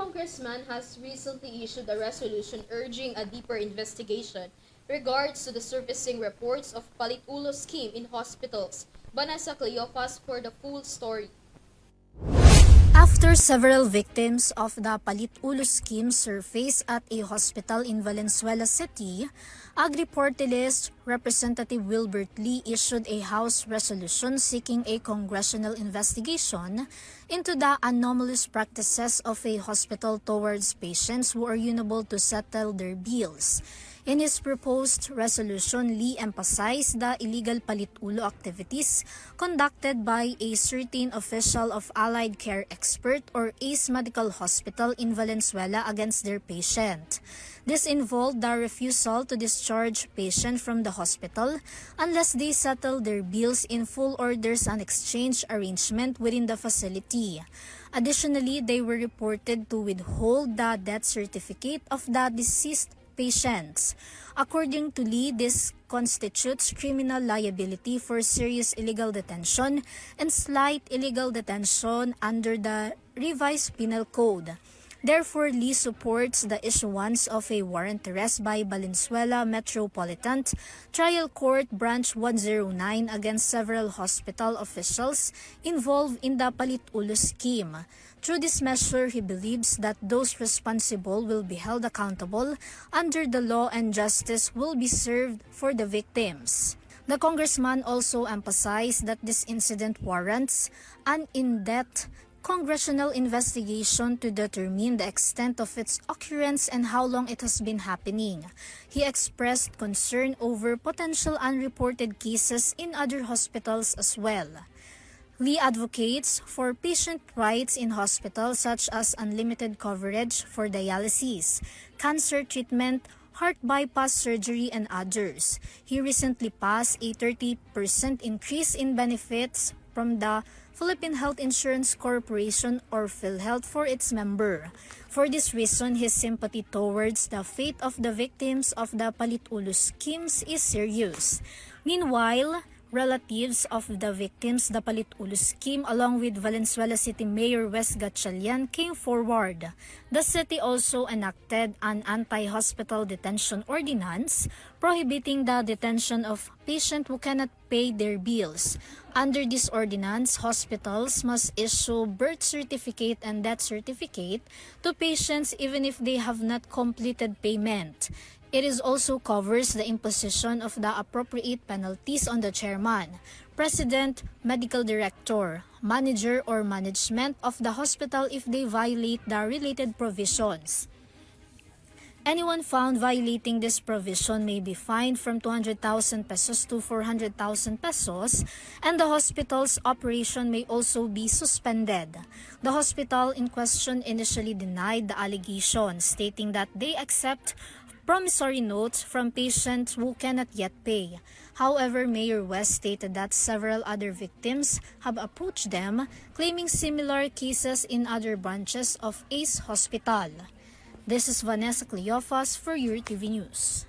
Congressman has recently issued a resolution urging a deeper investigation regards to the surfacing reports of Palit-Ulo scheme in hospitals. Vanessa Cleofas for the full story. After several victims of the Palit-Ulo scheme surfaced at a hospital in Valenzuela City, Agri-Party-List Representative Wilbert Lee issued a House resolution seeking a congressional investigation into the anomalous practices of a hospital towards patients who are unable to settle their bills. In his proposed resolution, Lee emphasized the illegal Palit-Ulo activities conducted by a certain official of Allied Care Expert or ACE Medical Hospital in Valenzuela against their patient. This involved the refusal to discharge patient from the hospital unless they settle their bills in full or there's an exchange arrangement within the facility. Additionally, they were reported to withhold the death certificate of the deceased patients. According to Lee, this constitutes criminal liability for serious illegal detention and slight illegal detention under the revised penal code. Therefore, Lee supports the issuance of a warrant arrest by Valenzuela Metropolitan Trial Court Branch 109 against several hospital officials involved in the Palit-Ulo scheme. Through this measure, he believes that those responsible will be held accountable under the law and justice will be served for the victims. The congressman also emphasized that this incident warrants an in-depth congressional investigation to determine the extent of its occurrence and how long it has been happening. He expressed concern over potential unreported cases in other hospitals as well. Lee advocates for patient rights in hospitals such as unlimited coverage for dialysis, cancer treatment, heart bypass surgery, and others. He recently passed a 30% increase in benefits from the Philippine Health Insurance Corporation or PhilHealth for its member. For this reason, his sympathy towards the fate of the victims of the Palit-Ulo schemes is serious. Meanwhile, relatives of the victims the Palit-Ulo scheme along with Valenzuela City Mayor Wes Gatchalian came forward. The city also enacted an anti-hospital detention ordinance prohibiting the detention of patients who cannot pay their bills. Under this ordinance, hospitals must issue birth certificate and death certificate to patients even if they have not completed payment. It also covers the imposition of the appropriate penalties on the chairman, president, medical director, manager, or management of the hospital if they violate the related provisions. Anyone found violating this provision may be fined from 200,000 pesos to 400,000 pesos, and the hospital's operation may also be suspended. The hospital in question initially denied the allegation, stating that they accept promissory notes from patients who cannot yet pay. However, Mayor West stated that several other victims have approached them, claiming similar cases in other branches of ACE Hospital. This is Vanessa Cleofas for your TV News.